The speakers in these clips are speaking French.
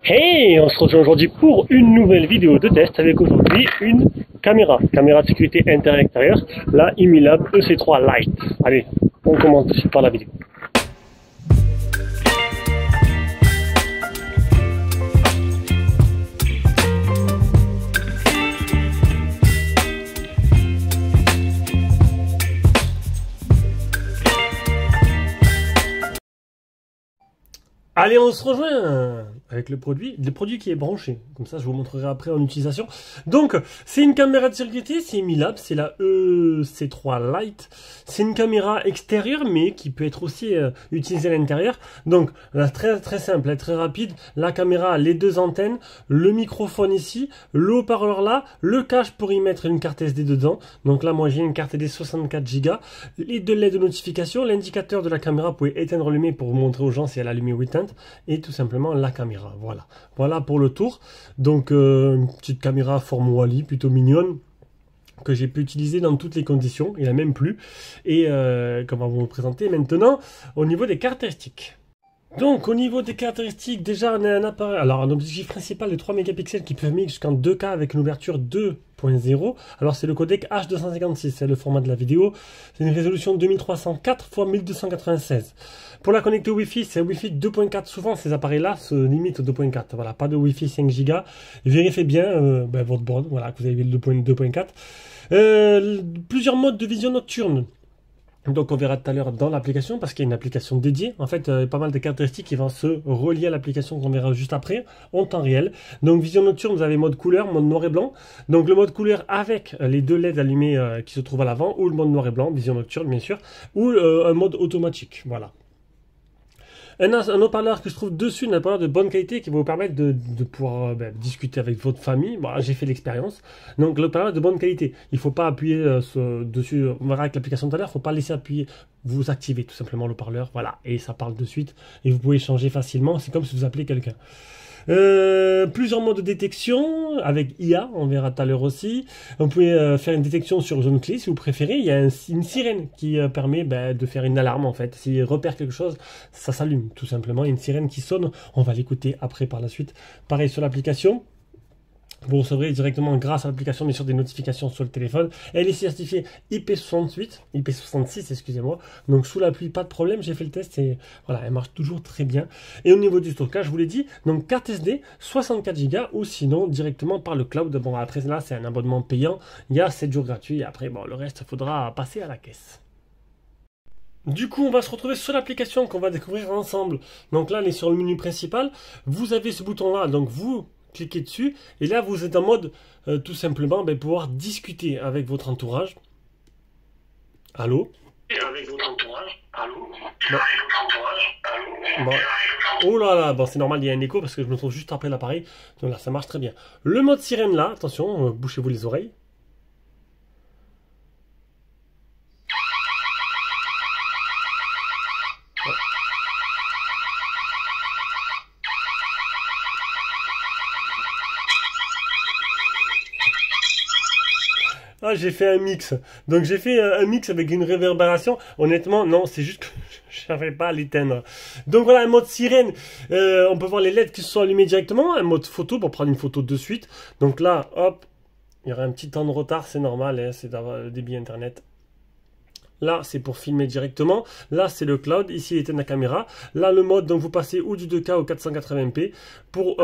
Hey, on se retrouve aujourd'hui pour une nouvelle vidéo de test avec aujourd'hui une caméra de sécurité intérieur-extérieur, la Imilab EC3 Lite. Allez, on commence tout de suite par la vidéo. Allez, on se rejoint avec le produit qui est branché. Comme ça, je vous montrerai après en utilisation. Donc, c'est une caméra de sécurité, c'est Imilab, c'est la EC3 Lite. C'est une caméra extérieure, mais qui peut être aussi utilisée à l'intérieur. Donc, là, très simple, très rapide. La caméra a les deux antennes, le microphone ici, le haut-parleur là, le cache pour y mettre une carte SD dedans. Donc là, moi, j'ai une carte SD 64 Go, les deux LED de notification, l'indicateur de la caméra, vous pouvez éteindre, allumer pour vous montrer aux gens si elle a allumé ou éteinte. Et tout simplement la caméra, voilà pour le tour. Donc une petite caméra forme Wally, plutôt mignonne, que j'ai pu utiliser dans toutes les conditions, il a même plu. Et comment vous le présenter maintenant au niveau des caractéristiques. Donc au niveau des caractéristiques, déjà on a un appareil, alors un objectif principal de 3 mégapixels qui peut filmer jusqu'en 2K avec une ouverture 2.0. Alors c'est le codec H256, c'est le format de la vidéo. C'est une résolution 2304 x 1296. Pour la connecter au Wi-Fi, c'est Wi-Fi 2.4. Souvent ces appareils-là se limitent au 2.4. Voilà, pas de Wi-Fi 5 Go. Vérifiez bien votre borne, voilà, que vous avez le 2.4. Plusieurs modes de vision nocturne. Donc on verra tout à l'heure dans l'application parce qu'il y a une application dédiée. En fait, pas mal de caractéristiques qui vont se relier à l'application qu'on verra juste après en temps réel. Donc vision nocturne, vous avez mode couleur, mode noir et blanc. Donc le mode couleur avec les deux LED allumés qui se trouvent à l'avant, ou le mode noir et blanc, vision nocturne bien sûr, ou un mode automatique. Voilà. Un haut-parleur que je trouve dessus, un haut-parleur de bonne qualité qui va vous permettre de pouvoir discuter avec votre famille. Bon, j'ai fait l'expérience. Donc le haut-parleur de bonne qualité. Il ne faut pas appuyer dessus. On verra avec l'application tout à l'heure. Il ne faut pas laisser appuyer. Vous activez tout simplement le haut-parleur. Voilà. Et ça parle de suite. Et vous pouvez changer facilement. C'est comme si vous appelez quelqu'un. Plusieurs modes de détection avec IA, on verra tout à l'heure aussi. Vous pouvez faire une détection sur zone clé si vous préférez. Il y a une sirène qui permet de faire une alarme en fait. S'il repère quelque chose, ça s'allume tout simplement. Il y a une sirène qui sonne, on va l'écouter après par la suite. Pareil sur l'application. Vous recevrez directement grâce à l'application bien sûr des notifications sur le téléphone. Elle est certifiée IP66, excusez-moi. Donc sous la pluie, pas de problème, j'ai fait le test et voilà, elle marche toujours très bien. Et au niveau du stockage, je vous l'ai dit, donc carte SD 64 Go ou sinon directement par le cloud. Bon après là c'est un abonnement payant, il y a 7 jours gratuits et après bon le reste il faudra passer à la caisse. Du coup, on va se retrouver sur l'application qu'on va découvrir ensemble. Donc là, elle est sur le menu principal. Vous avez ce bouton-là, donc vous cliquez dessus. Et là, vous êtes en mode, tout simplement, pouvoir discuter avec votre entourage. Allô? Avec votre entourage. Allô? Bon. Bon. Oh là là, bon, c'est normal, il y a un écho parce que je me trouve juste après l'appareil. Donc là, ça marche très bien. Le mode sirène là, attention, bouchez-vous les oreilles. Ah, j'ai fait un mix. Donc j'ai fait un mix avec une réverbération. Honnêtement, non, c'est juste que je n'arrivais pas à l'éteindre. Donc voilà, un mode sirène. On peut voir les LED qui se sont allumés directement. Un mode photo pour prendre une photo de suite. Donc là, hop, il y aura un petit temps de retard, c'est normal, hein, c'est d'avoir le débit internet. Là, c'est pour filmer directement. Là, c'est le cloud. Ici, il éteint la caméra. Là, le mode, donc vous passez ou du 2K au 480p pour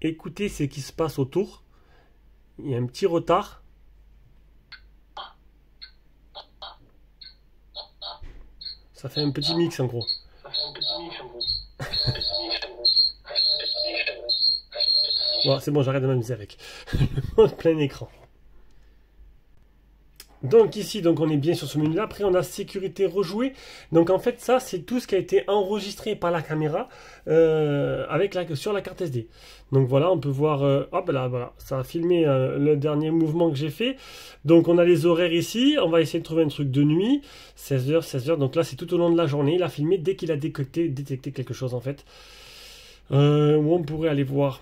écoutez ce qui se passe autour. Il y a un petit retard. Ça fait un petit mix en gros. Bon, c'est bon, j'arrête de m'amuser avec. Plein écran. Donc ici, donc on est bien sur ce menu là. Après on a sécurité rejouée. Donc en fait ça c'est tout ce qui a été enregistré par la caméra sur la carte SD. Donc voilà, on peut voir, hop là, voilà, ça a filmé le dernier mouvement que j'ai fait. Donc on a les horaires ici, on va essayer de trouver un truc de nuit, 16h, 16h. Donc là c'est tout au long de la journée, il a filmé dès qu'il a détecté quelque chose en fait. Où on pourrait aller voir.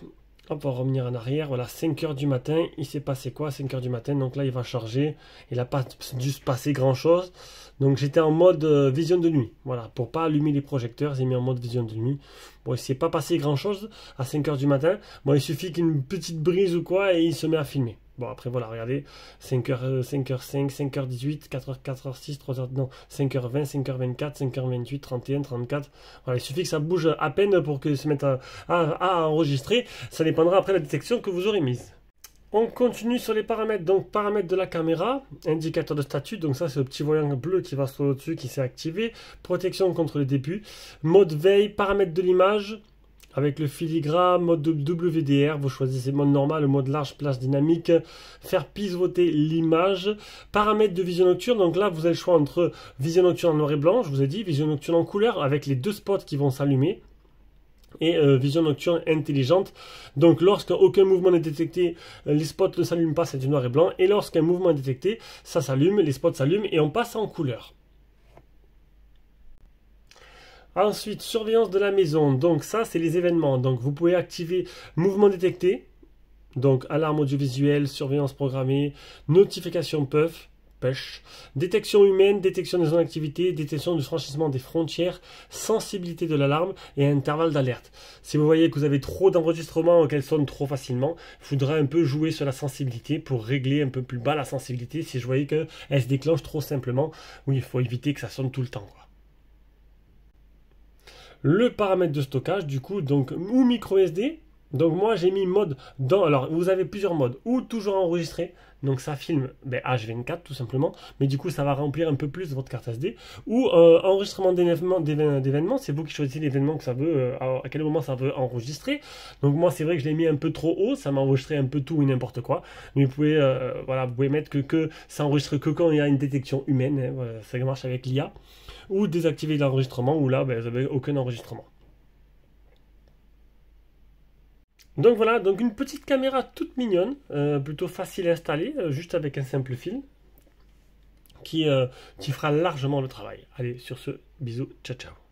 Hop, on va revenir en arrière. Voilà, 5 heures du matin. Il s'est passé quoi? 5 heures du matin. Donc là, il va charger. Il n'a pas dû se passer grand-chose. Donc j'étais en mode vision de nuit. Voilà, pour pas allumer les projecteurs, j'ai mis en mode vision de nuit. Bon, il s'est pas passé grand-chose à 5 heures du matin. Bon, il suffit qu'une petite brise ou quoi et il se met à filmer. Bon, après, voilà, regardez. 5h, 5h5, 5h18, 4h, 4h6, 3h, non, 5h20, 5h24, 5h28, 31, 34. Voilà, il suffit que ça bouge à peine pour que se mette à enregistrer. Ça dépendra après de la détection que vous aurez mise. On continue sur les paramètres. Donc, paramètres de la caméra, indicateur de statut. Donc, ça, c'est le petit voyant bleu qui va sur au-dessus, qui s'est activé. Protection contre les début. Mode veille, paramètres de l'image. Avec le filigrane, mode WDR, vous choisissez mode normal, mode large, place dynamique, faire pivoter l'image, paramètres de vision nocturne, donc là vous avez le choix entre vision nocturne en noir et blanc, je vous ai dit, vision nocturne en couleur avec les deux spots qui vont s'allumer, et vision nocturne intelligente, donc lorsqu'aucun mouvement n'est détecté, les spots ne s'allument pas, c'est du noir et blanc, et lorsqu'un mouvement est détecté, ça s'allume, les spots s'allument et on passe en couleur. Ensuite, surveillance de la maison. Donc ça, c'est les événements. Donc vous pouvez activer mouvement détecté. Donc alarme audiovisuelle, surveillance programmée, notification push, détection humaine, détection des zones d'activité, détection du franchissement des frontières, sensibilité de l'alarme et intervalle d'alerte. Si vous voyez que vous avez trop d'enregistrements ou qu'elles sonnent trop facilement, il faudra un peu jouer sur la sensibilité pour régler un peu plus bas la sensibilité si je voyais qu'elle se déclenche trop simplement. Oui, il faut éviter que ça sonne tout le temps, quoi. Le paramètre de stockage, du coup, donc, ou micro SD. Donc moi j'ai mis mode dans, alors vous avez plusieurs modes, ou toujours enregistré, donc ça filme H24 tout simplement, mais du coup ça va remplir un peu plus votre carte SD, ou enregistrement d'événements, c'est vous qui choisissez l'événement que ça veut, à quel moment ça veut enregistrer. Donc moi c'est vrai que je l'ai mis un peu trop haut, ça m'a enregistré un peu tout et n'importe quoi, mais vous pouvez, voilà, vous pouvez mettre que ça enregistre que quand il y a une détection humaine, hein, voilà, ça marche avec l'IA, ou désactiver l'enregistrement, où là vous n'avez aucun enregistrement. Donc voilà, donc une petite caméra toute mignonne, plutôt facile à installer, juste avec un simple fil, qui fera largement le travail. Allez, sur ce, bisous, ciao ciao.